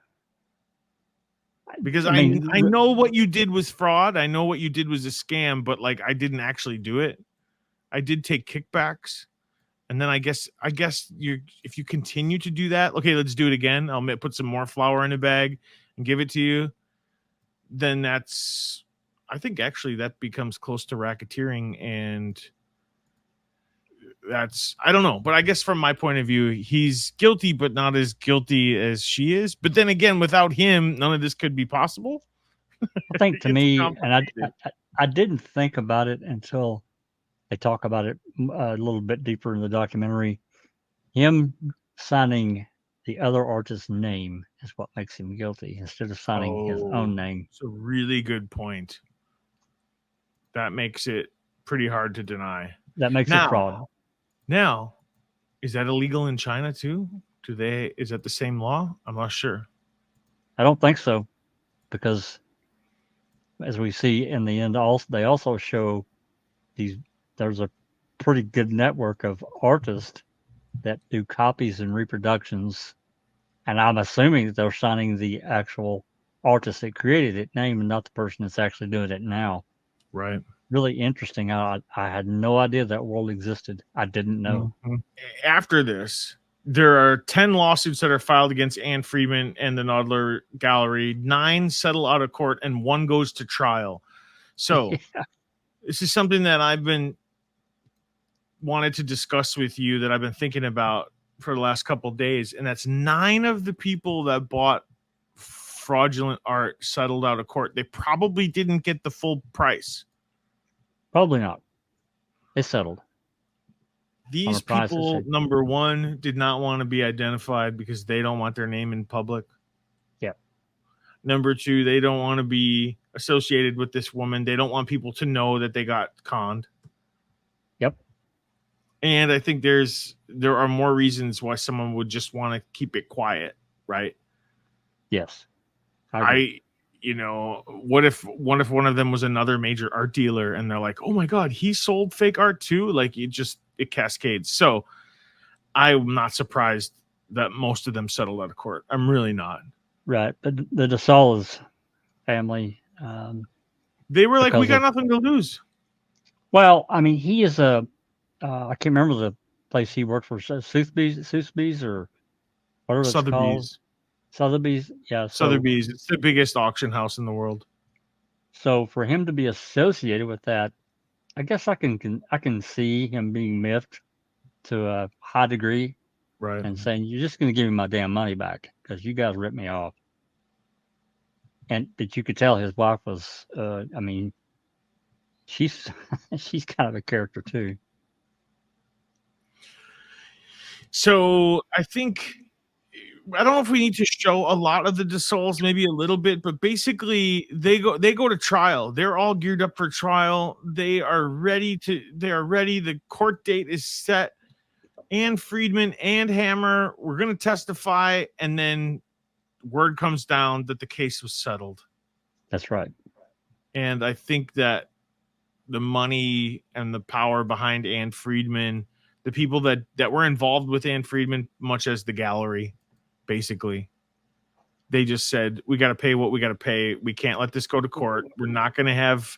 Because I know what you did was fraud. I know what you did was a scam, but like I didn't actually do it. I did take kickbacks. And then I guess if you continue to do that, okay, let's do it again. I'll put some more flour in a bag and give it to you. Then I think actually that becomes close to racketeering, and I don't know. But I guess from my point of view, he's guilty, but not as guilty as she is. But then again, without him, none of this could be possible. I think to me, and I didn't think about it until they talk about it a little bit deeper in the documentary. Him signing the other artist's name is what makes him guilty instead of signing his own name. It's a really good point. That makes it pretty hard to deny. That makes it fraud. Now, is that illegal in China too? Is that the same law? I'm not sure. I don't think so, because as we see in the end, they also show there's a pretty good network of artists that do copies and reproductions, and I'm assuming that they're signing the actual artist that created it name and not the person that's actually doing it now. Right. Really interesting. I had no idea that world existed. I didn't know. Mm-hmm. After this, there are 10 lawsuits that are filed against Anne Friedman and the Knoedler Gallery. 9 settle out of court and 1 goes to trial. So this is something that I've been wanted to discuss with you, that I've been thinking about for the last couple of days. And that's 9 of the people that bought fraudulent art settled out of court. They probably didn't get the full price. Probably not. They settled. These people, number one, did not want to be identified because they don't want their name in public. Yeah. Number 2, they don't want to be associated with this woman. They don't want people to know that they got conned. Yep. And I think there are more reasons why someone would just want to keep it quiet, right? Yes. What if one of them was another major art dealer and they're like, oh my God, he sold fake art too? Like it cascades. So I'm not surprised that most of them settled out of court. I'm really not. Right. But the DeSalas family, they were like, we got nothing to lose. Well, I mean, he is I can't remember the place he worked for, Sotheby's or whatever it's called. Sotheby's, yeah. Sotheby's, it's the biggest auction house in the world. So for him to be associated with that, I guess I can see him being miffed to a high degree, right? And saying, "You're just going to give me my damn money back because you guys ripped me off." but you could tell his wife was. I mean, she's she's kind of a character too. So I think, I don't know if we need to show a lot of the Dessauls, maybe a little bit, but basically they go to trial. They're all geared up for trial. They are ready. The court date is set. Anne Friedman and Hammer, we're going to testify, and then word comes down that the case was settled. That's right. And I think that the money and the power behind Anne Friedman, the people that were involved with Anne Friedman, much as the gallery, basically, they just said, we got to pay what we got to pay. We can't let this go to court. We're not going to have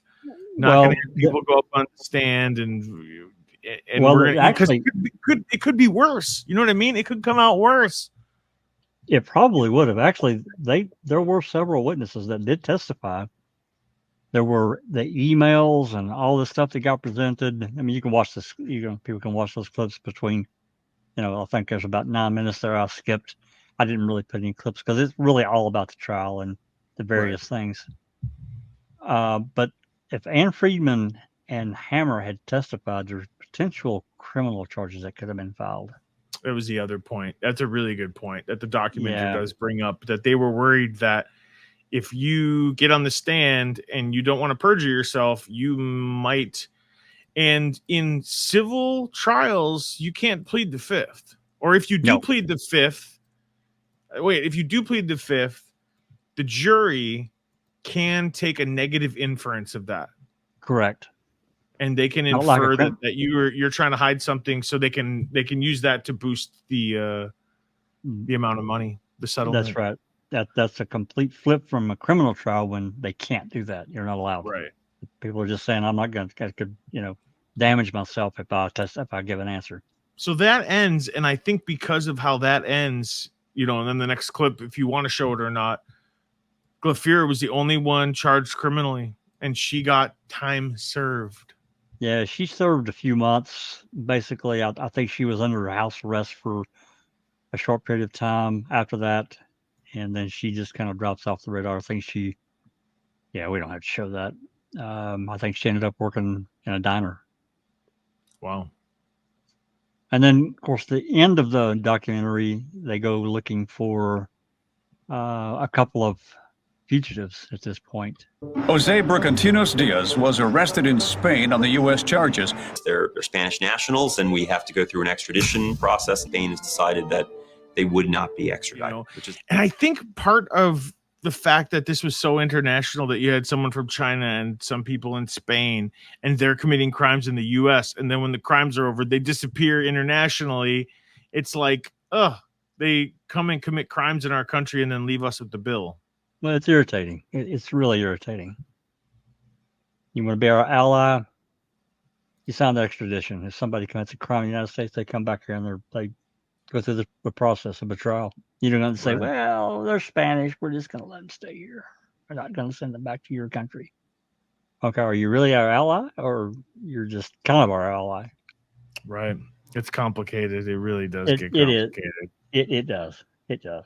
people go up on the stand and we're gonna, actually, it could be worse. You know what I mean? It could come out worse. It probably would have. Actually, there were several witnesses that did testify. There were the emails and all the stuff that got presented. I mean, you can watch this. People can watch those clips between. I think there's about 9 minutes there I skipped. I didn't really put any clips because it's really all about the trial and the various things. But if Anne Friedman and Hammer had testified, there's potential criminal charges that could have been filed. That was the other point. That's a really good point that the documentary does bring up, that they were worried that if you get on the stand and you don't want to perjure yourself, you might. And in civil trials, you can't plead the fifth. Or if you do plead the fifth, the jury can take a negative inference of that. Correct. And they can infer that you're trying to hide something, so they can use that to boost the amount of money, the settlement. That's right. That's a complete flip from a criminal trial when they can't do that. You're not allowed. Right. People are just saying, I'm not going to damage myself if I give an answer. So that ends, and I think because of how that ends, and then the next clip, if you want to show it or not, Glafira was the only one charged criminally, and she got time served. Yeah, she served a few months. Basically, I think she was under house arrest for a short period of time after that, and then she just kind of drops off the radar. I think we don't have to show that. I think she ended up working in a diner. Wow. And then, of course, the end of the documentary, they go looking for a couple of fugitives at this point. Jose Bricantinos Diaz was arrested in Spain on the U.S. charges. They're Spanish nationals, and we have to go through an extradition process. Spain has decided that they would not be extradited. And I think part of the fact that this was so international, that you had someone from China and some people in Spain, and they're committing crimes in the U.S., and then when the crimes are over, they disappear internationally. It's like, they come and commit crimes in our country and then leave us with the bill. Well, it's irritating. It's really irritating. You want to be our ally, you sign the extradition. If somebody commits a crime in the United States, they come back here and they go through the process of a trial. You don't have to say, well, they're Spanish, we're just going to let them stay here. We're not going to send them back to your country. Okay, are you really our ally, or you're just kind of our ally? Right. It's complicated. It really does get complicated. It does. It does.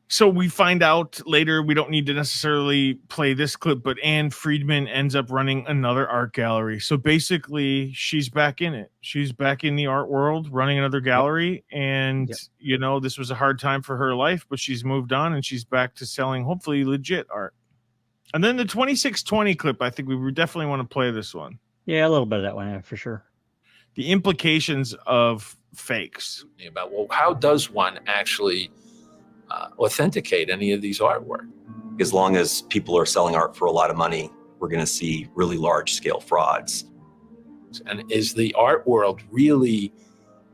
So we find out later, we don't need to necessarily play this clip, but Anne Friedman ends up running another art gallery. So basically, she's back in it. She's back in the art world, running another gallery. And, this was a hard time for her life, but she's moved on and she's back to selling, hopefully, legit art. And then the 2620 clip, I think we definitely want to play this one. Yeah, a little bit of that one, yeah, for sure. The implications of fakes. About, well, how does one actually authenticate any of these artwork? As long as people are selling art for a lot of money, we're going to see really large scale frauds. And is the art world really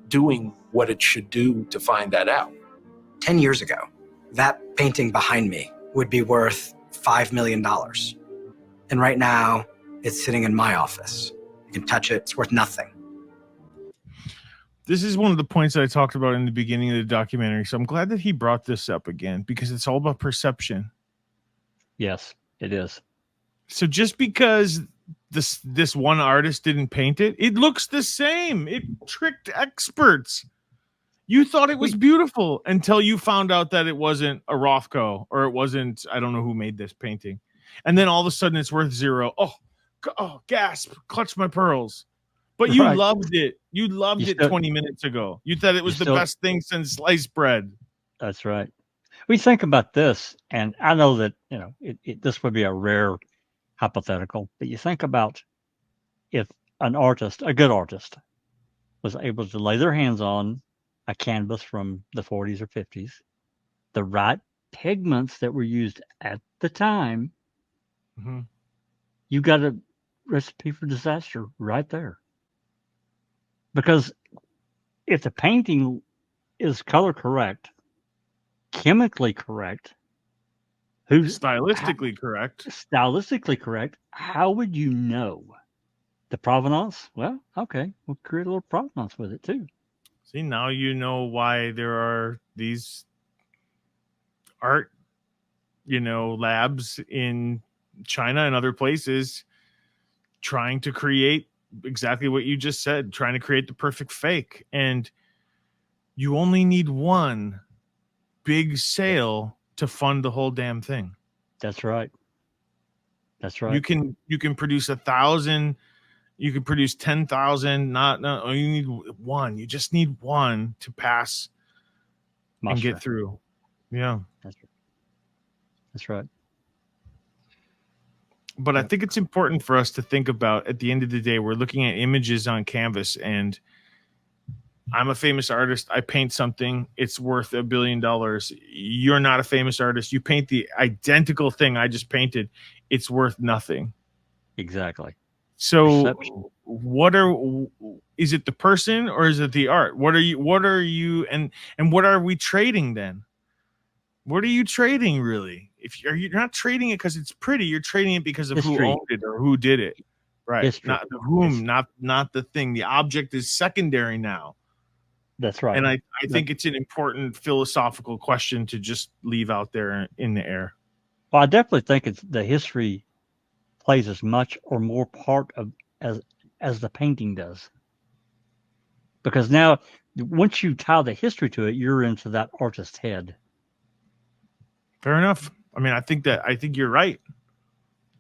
doing what it should do to find that out? 10 years ago, that painting behind me would be worth $5 million. And right now, it's sitting in my office. You can touch it, it's worth nothing. This is one of the points that I talked about in the beginning of the documentary. So I'm glad that he brought this up again, because it's all about perception. Yes, it is. So just because this one artist didn't paint it, it looks the same. It tricked experts. You thought it was beautiful until you found out that it wasn't a Rothko or it wasn't, I don't know who made this painting. And then all of a sudden it's worth zero. Oh, gasp, clutch my pearls. But you loved it. You loved it 20 minutes ago. You thought it was the best thing since sliced bread. That's right. We think about this, and I know that, this would be a rare hypothetical, but you think about if an artist, a good artist, was able to lay their hands on a canvas from the 40s or 50s, the right pigments that were used at the time, you got a recipe for disaster right there. Because if the painting is color correct, chemically correct, stylistically correct, how would you know the provenance? Well, okay, we'll create a little provenance with it too. See, now you know why there are these art, labs in China and other places trying to create exactly what you just said, trying to create the perfect fake. And you only need one big sale to fund the whole damn thing. That's right. That's right. You can produce 1,000. You can produce 10,000. You need one. You just need one to pass and get through. Yeah, that's right. But I think it's important for us to think about, at the end of the day, we're looking at images on canvas, and I'm a famous artist. I paint something. It's worth $1 billion. You're not a famous artist. You paint the identical thing I just painted. It's worth nothing. Exactly. So is it the person or is it the art? What are you and what are we trading then? What are you trading really? You're not trading it because it's pretty, you're trading it because of who owned it or who did it. Right. History. Not the whom, not the thing. The object is secondary now. That's right. And I think it's an important philosophical question to just leave out there in the air. Well, I definitely think it's the history plays as much or more part of as the painting does. Because now, once you tie the history to it, you're into that artist's head. Fair enough. I mean, I think you're right.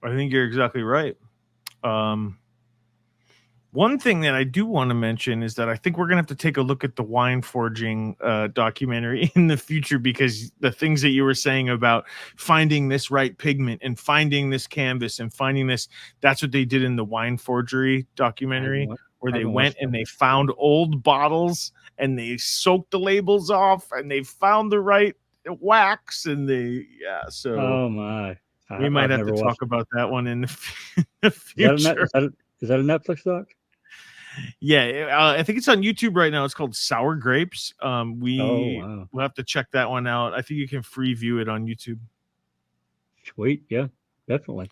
I think you're exactly right. One thing that I do want to mention is that I think we're going to have to take a look at the wine forging documentary in the future, because the things that you were saying about finding this right pigment and finding this canvas and finding this, that's what they did in the wine forgery documentary, where they went and they found old bottles and they soaked the labels off and they found the right wax and so oh my, we might have to talk about that one in the future. Is that a Netflix doc? Yeah, I think it's on YouTube right now. It's called Sour Grapes. We'll have to check that one out. I think you can free view it on YouTube. Sweet, yeah, definitely.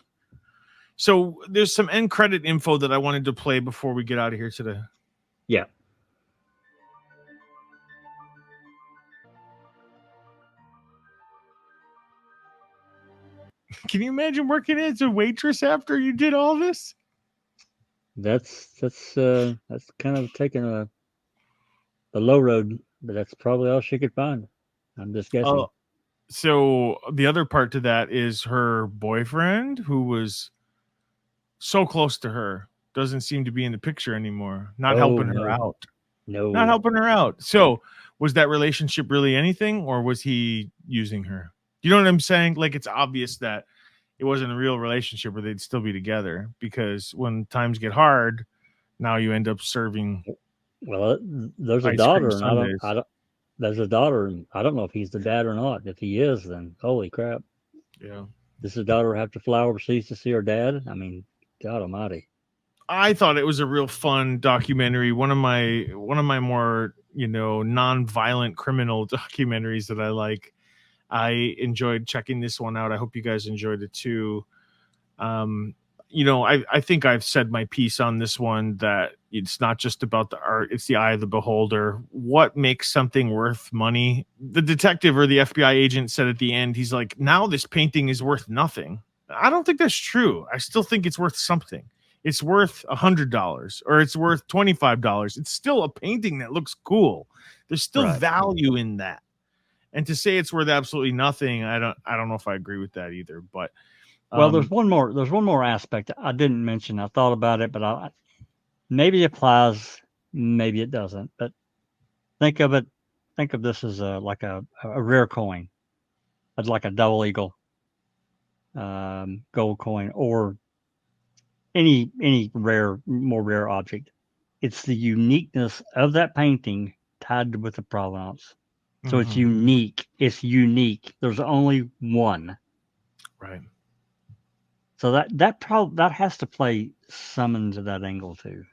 So there's some end credit info that I wanted to play before we get out of here today. Yeah. Can you imagine working as a waitress after you did all this? That's kind of taking the low road, but that's probably all she could find. I'm just guessing. So the other part to that is her boyfriend, who was so close to her, doesn't seem to be in the picture anymore. Not helping her out. No, not helping her out. So was that relationship really anything, or was he using her? You know what I'm saying? Like, it's obvious that it wasn't a real relationship where they'd still be together, because when times get hard, now you end up serving. Well, there's a daughter, and there's a daughter, and I don't know if he's the dad or not. If he is, then holy crap. Yeah. Does the daughter have to fly overseas to see her dad? I mean, God almighty. I thought it was a real fun documentary. One of my more, non-violent criminal documentaries that I like. I enjoyed checking this one out. I hope you guys enjoyed it too. I think I've said my piece on this one, that it's not just about the art, it's the eye of the beholder. What makes something worth money? The detective or the FBI agent said at the end, he's like, now this painting is worth nothing. I don't think that's true. I still think it's worth something. it's worth $100 or it's worth $25. It's still a painting that looks cool. There's still Right. value in that. And to say it's worth absolutely nothing, I don't know if I agree with that either. But Well, there's one more aspect I didn't mention. I thought about it, but maybe it applies, maybe it doesn't. But think of this as like a rare coin, like a double eagle gold coin, or any more rare object. It's the uniqueness of that painting tied with the provenance. So it's unique. It's unique. There's only one. Right. So that has to play some into that angle too.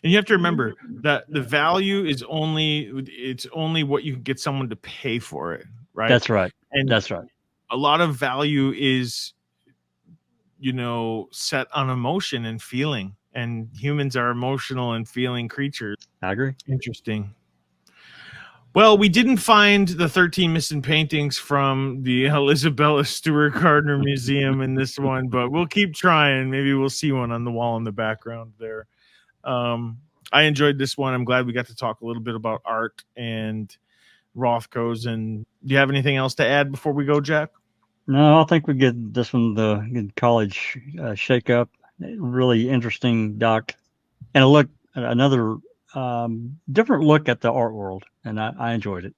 And you have to remember that the value is only what you can get someone to pay for it, right? That's right. And that's right. A lot of value is, set on emotion and feeling, and humans are emotional and feeling creatures. I agree. Interesting. Well, we didn't find the 13 missing paintings from the Isabella Stewart Gardner Museum in this one, but we'll keep trying. Maybe we'll see one on the wall in the background there. I enjoyed this one. I'm glad we got to talk a little bit about art and Rothko's. And do you have anything else to add before we go, Jack? No, I think we get this one the good college shake up. Really interesting doc, and another different look at the art world, and I enjoyed it.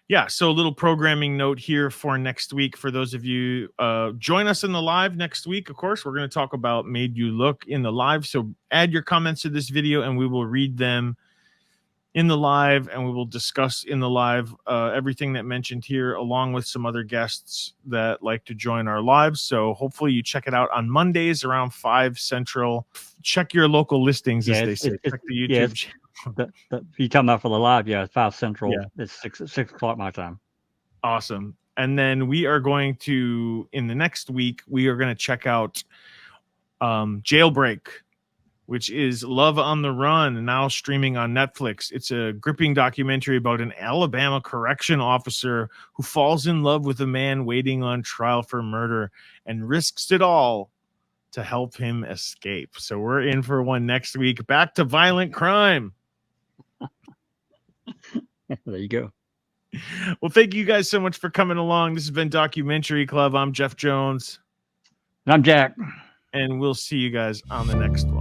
Yeah, so a little programming note here for next week. For those of you, join us in the live next week. Of course, we're going to talk about Made You Look in the live. So add your comments to this video, and we will read them in the live, and we will discuss in the live everything that mentioned here, along with some other guests that like to join our lives. So hopefully you check it out on Mondays around 5 Central. Check your local listings, as they say. Check the YouTube channel. You talking about for the live? Yeah, 5 Central. Yeah. It's 6 o'clock my time. Awesome. And then we are going to, in the next week, we are going to check out Jailbreak, which is Love on the Run, now streaming on Netflix. It's a gripping documentary about an Alabama correction officer who falls in love with a man waiting on trial for murder and risks it all to help him escape. So we're in for one next week. Back to violent crime. There you go. Well, thank you guys so much for coming along. This has been Documentary Club. I'm Jeff Jones. And I'm Jack. And we'll see you guys on the next one.